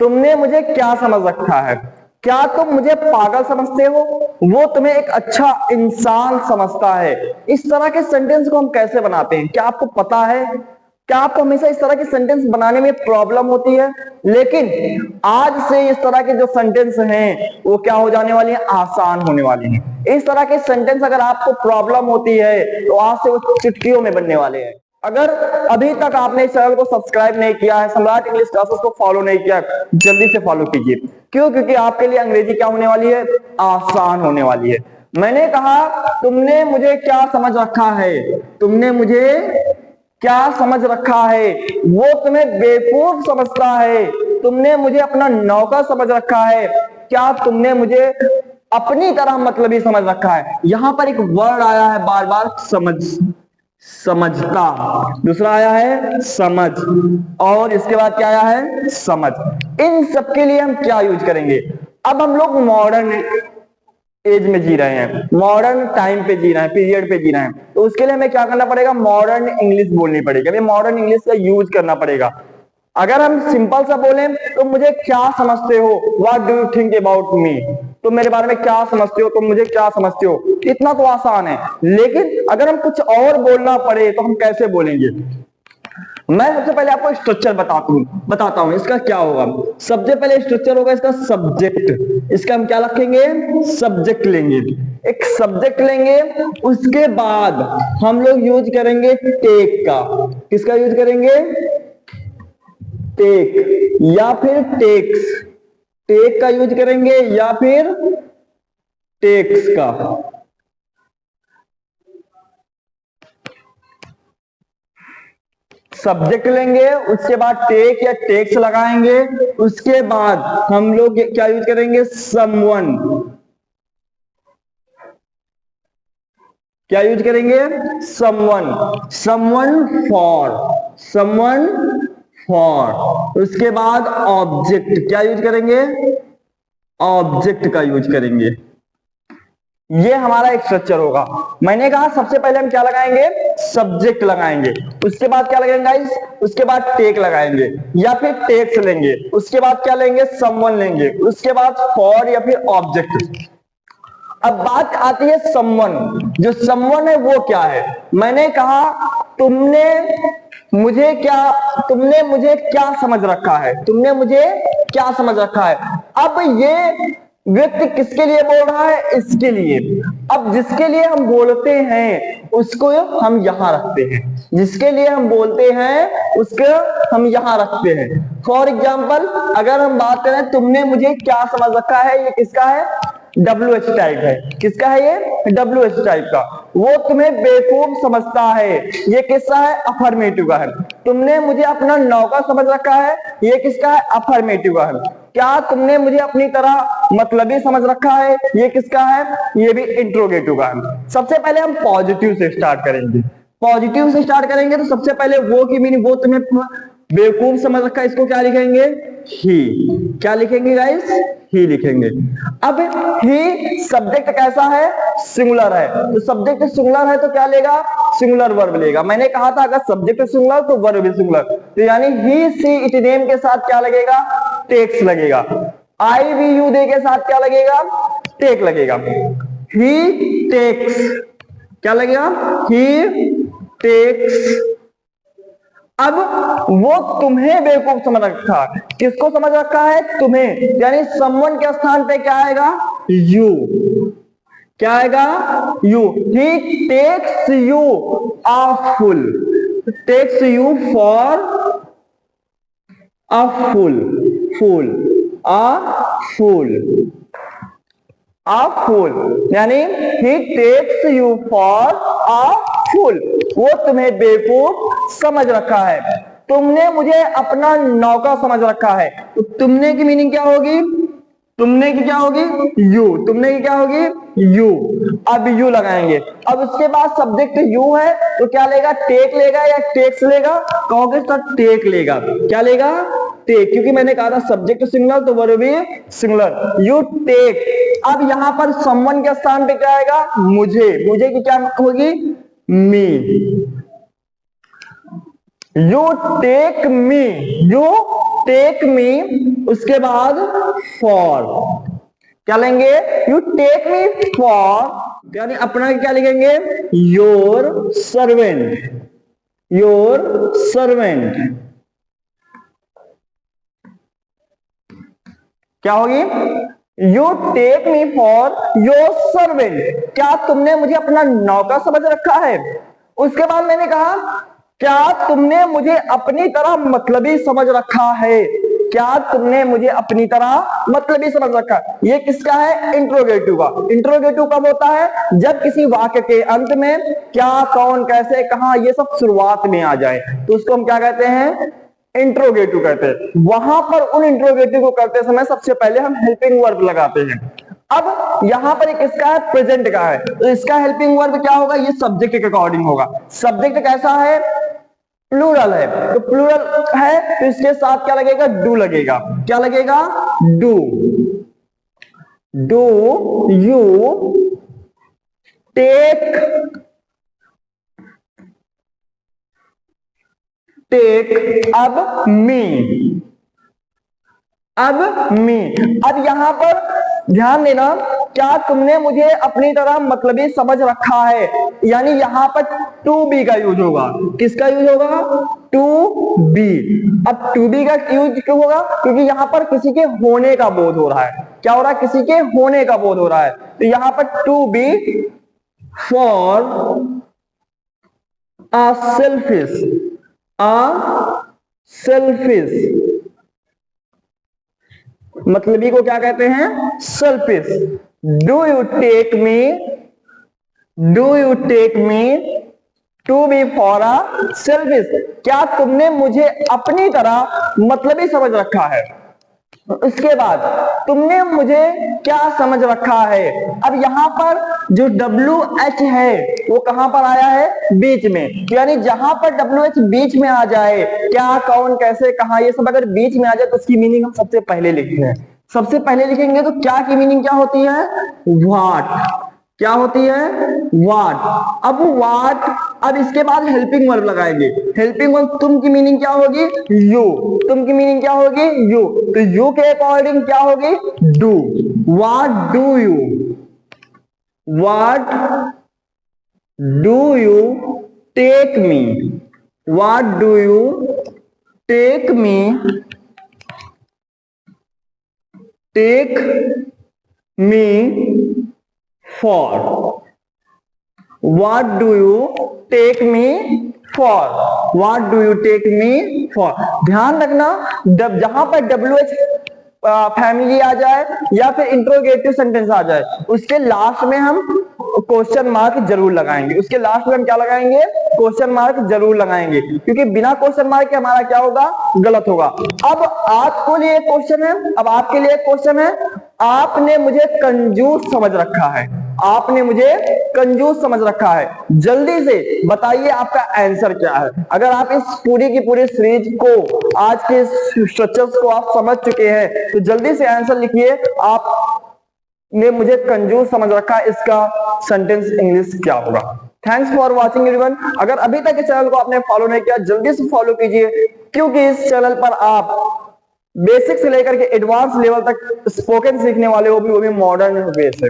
तुमने मुझे क्या समझ रखा है? क्या तुम मुझे पागल समझते हो? वो तुम्हें एक अच्छा इंसान समझता है। इस तरह के सेंटेंस को हम कैसे बनाते हैं, क्या आपको पता है? क्या आपको हमेशा इस तरह के सेंटेंस बनाने में प्रॉब्लम होती है? लेकिन आज से इस तरह के जो सेंटेंस हैं वो क्या हो जाने वाली है? आसान होने वाली हैं। इस तरह के सेंटेंस अगर आपको प्रॉब्लम होती है तो आज से वो चुटकियों में बनने वाले हैं। अगर अभी तक आपने इस चैनल को सब्सक्राइब नहीं किया है, सम्राट इंग्लिश क्लासेस को फॉलो नहीं किया, जल्दी से फॉलो कीजिए। क्यों? क्योंकि आपके लिए अंग्रेजी क्या होने वाली है? आसान होने वाली है। मैंने कहा तुमने मुझे क्या समझ रखा है? तुमने मुझे क्या समझ रखा है? वो तुम्हें बेवकूफ समझता है। तुमने मुझे अपना नौकर समझ रखा है। क्या तुमने मुझे अपनी तरह मतलबी समझ रखा है? यहां पर एक वर्ड आया है बार बार, समझ, समझता। दूसरा आया है समझ, और इसके बाद क्या आया है? समझ। इन सबके लिए हम क्या यूज करेंगे? अब हम लोग मॉडर्न एज में जी रहे हैं, मॉडर्न टाइम पे जी रहे हैं, पीरियड पे जी रहे हैं, तो उसके लिए हमें क्या करना पड़ेगा? मॉडर्न इंग्लिश बोलनी पड़ेगी, हमें मॉडर्न इंग्लिश का यूज करना पड़ेगा। अगर हम सिंपल सा बोले तो मुझे क्या समझते हो? What do you think about me? तुम मेरे बारे में क्या समझते हो? तुम मुझे क्या समझते हो? इतना तो आसान है। लेकिन अगर हम कुछ और बोलना पड़े तो हम कैसे बोलेंगे? मैं सबसे पहले आपको स्ट्रक्चर बताता हूं इसका क्या होगा। सबसे पहले स्ट्रक्चर होगा इसका सब्जेक्ट। इसका हम क्या रखेंगे? सब्जेक्ट लेंगे, एक सब्जेक्ट लेंगे। उसके बाद हम लोग यूज करेंगे टेक का। किसका यूज करेंगे? टेक या फिर टेक्स। टेक का यूज करेंगे या फिर टेक्स का। सब्जेक्ट लेंगे, उसके बाद टेक या टेक्स लगाएंगे। उसके बाद हम लोग क्या यूज करेंगे? समवन। क्या यूज करेंगे? Someone. Someone for, someone for. उसके बाद ऑब्जेक्ट। क्या यूज करेंगे? ऑब्जेक्ट का यूज करेंगे। ये हमारा एक स्ट्रक्चर होगा। मैंने कहा सबसे पहले हम क्या लगाएंगे? सब्जेक्ट लगाएंगे। उसके बाद क्या लगाएंगे गाइस? उसके बाद टेक लगाएंगे या फिर टेक्स लेंगे। उसके बाद क्या लेंगे? समवन लेंगे। उसके बाद फॉर या फिर ऑब्जेक्ट। अब बात आती है समवन। जो समवन है वो क्या है? मैंने कहा तुमने मुझे क्या समझ रखा है? तुमने मुझे क्या समझ रखा है? अब ये व्यक्ति किसके लिए बोल रहा है? इसके लिए। अब जिसके लिए हम बोलते हैं उसको हम यहां रखते हैं, जिसके लिए हम बोलते हैं उसको हम यहां रखते हैं। फॉर एग्जाम्पल अगर हम बात करें तुमने मुझे क्या समझ रखा है, ये किसका है? WH टाइप है। किसका है ये? WH टाइप का। वो तुम्हें बेवकूफ समझता है, ये किसका है? अफर्मेटिव का है। तुमने मुझे अपना नौकर समझ रखा है, ये किसका है? अफर्मेटिव का है। क्या तुमने मुझे अपनी तरह मतलबी समझ रखा है, ये किसका है? ये भी इंट्रोगेटिव का है। सबसे पहले हम पॉजिटिव से स्टार्ट करेंगे। पॉजिटिव से स्टार्ट करेंगे तो सबसे पहले वो की मीनिंग, वो तुम्हें बेवकूफ समझ रखा है, इसको क्या लिखेंगे? ही। क्या लिखेंगे गाइस? ही लिखेंगे। अब ही सब्जेक्ट कैसा है? सिंगुलर है। तो सब्जेक्ट सिंगुलर है तो क्या लेगा? सिंगुलर वर्ब लेगा। मैंने कहा था अगर सब्जेक्ट सिंगुलर तो वर्ब भी सिंगुलर। तो यानी ही, सी, इट, नेम के साथ क्या लगेगा? टेक्स लगेगा। आई, वी, यू, दे के साथ क्या लगेगा? टेक लगेगा। ही टेक्स। क्या लगेगा? ही टेक्स। अब वो तुम्हें बेवकूफ समझ रखा है। किसको समझ रखा है? तुम्हें। यानी समवन के स्थान पे क्या आएगा? यू। क्या आएगा? You. He takes you a fool. Takes you for a fool. Fool, a fool, a fool. यानी he takes you for a fool. वो तुम्हें बेवकूफ समझ रखा है। तुमने मुझे अपना नौकर समझ रखा है। तो तुमने की मीनिंग क्या होगी? तुमने की क्या होगी? यू। तुमने की क्या होगी? यू। अब यू लगाएंगे। अब उसके बाद सब्जेक्ट यू है तो क्या लेगा? टेक लेगा या टेक्स लेगा? कहोगे तो टेक लेगा। क्या लेगा? टेक। क्योंकि मैंने कहा था सब्जेक्ट सिंगुलर तो वर्ब भी सिंगुलर। You take. अब यहां पर समवन के स्थान पे क्या आएगा? मुझे। मुझे की क्या होगी? Me. You take me. You take me, उसके बाद फॉर, क्या लेंगे? यू टेक मी फॉर, यानी अपना क्या लिखेंगे? Your servant, your servant. क्या होगी? You take me for your servant, क्या तुमने मुझे अपना नौकर समझ रखा है? उसके बाद मैंने कहा क्या तुमने मुझे अपनी तरह मतलबी समझ रखा है? क्या तुमने मुझे अपनी तरह मतलबी समझ रखा है? ये किसका है? इंट्रोगेटिव का। इंट्रोगेटिव कब होता है? जब किसी वाक्य के अंत में क्या, कौन, कैसे, कहां, ये सब शुरुआत में आ जाए तो उसको हम क्या कहते हैं? इंट्रोगेटिव कहते हैं। वहां पर उन इंट्रोगेटिव को करते समय सबसे पहले हम हेल्पिंग वर्ब लगाते हैं। अब यहां पर एक इसका है, प्रेजेंट का है, तो इसका हेल्पिंग वर्ब क्या होगा? ये सब्जेक्ट के अकॉर्डिंग होगा। सब्जेक्ट कैसा है? प्लूरल है, तो प्लूरल है तो इसके साथ क्या लगेगा? डू लगेगा। क्या लगेगा? Do. Do you take, take अब मी, अब मी। अब यहां पर ध्यान देना, क्या तुमने मुझे अपनी तरह मतलबी समझ रखा है, यानी यहां पर टू बी का यूज होगा। किसका यूज होगा? To be. अब टू बी का यूज क्यों होगा? क्योंकि यहां पर किसी के होने का बोध हो रहा है। क्या हो रहा है? किसी के होने का बोध हो रहा है, तो यहां पर to be for a selfish, a selfish, मतलबी को क्या कहते हैं? Selfish. Do you take me, do you take me to be for a selfish, क्या तुमने मुझे अपनी तरह मतलबी समझ रखा है? इसके बाद तुमने मुझे क्या समझ रखा है? अब यहां पर जो WH है वो कहां पर आया है? बीच में, यानी जहां पर WH बीच में आ जाए, क्या, कौन, कैसे, कहां, ये सब अगर बीच में आ जाए तो उसकी मीनिंग हम सबसे पहले लिखते हैं। सबसे पहले लिखेंगे तो क्या की मीनिंग क्या होती है? व्हाट। क्या होती है? व्हाट। अब व्हाट, अब इसके बाद हेल्पिंग वर्ब लगाएंगे। हेल्पिंग वर्ब तुम की मीनिंग क्या होगी? यू। तुम की मीनिंग क्या होगी? यू। तो यू के अकॉर्डिंग क्या होगी? Do. What do you, what do you take me, what do you take me, take me for, what do you take me for, what do you take me for. ध्यान रखना, जहां पर WH family आ जाए या फिर interrogative sentence आ जाए, उसके last में हम क्वेश्चन मार्क जरूर लगाएंगे। उसके लास्ट में हम क्या लगाएंगे? क्वेश्चन मार्क जरूर लगाएंगे, क्योंकि बिना क्वेश्चन मार्क के हमारा क्या होगा? गलत होगा। अब आपको लिए क्वेश्चन है, अब आपके लिए क्वेश्चन है, आपने मुझे कंजूस समझ रखा है, आपने मुझे कंजूस समझ रखा है, जल्दी से बताइए आपका आंसर क्या है। अगर आप इस पूरी की पूरी सीरीज को, आज के स्ट्रक्चर्स को आप समझ चुके हैं तो जल्दी से आंसर लिखिए, आपने मुझे कंजूस समझ रखा है, इसका सेंटेंस इंग्लिश क्या होगा। Thanks for watching everyone. अगर अभी तक इस चैनल को आपने फॉलो नहीं किया जल्दी से फॉलो कीजिए, क्योंकि इस चैनल पर आप बेसिक से लेकर के एडवांस लेवल तक स्पोकन सीखने वाले हो, वो भी मॉडर्न वे से।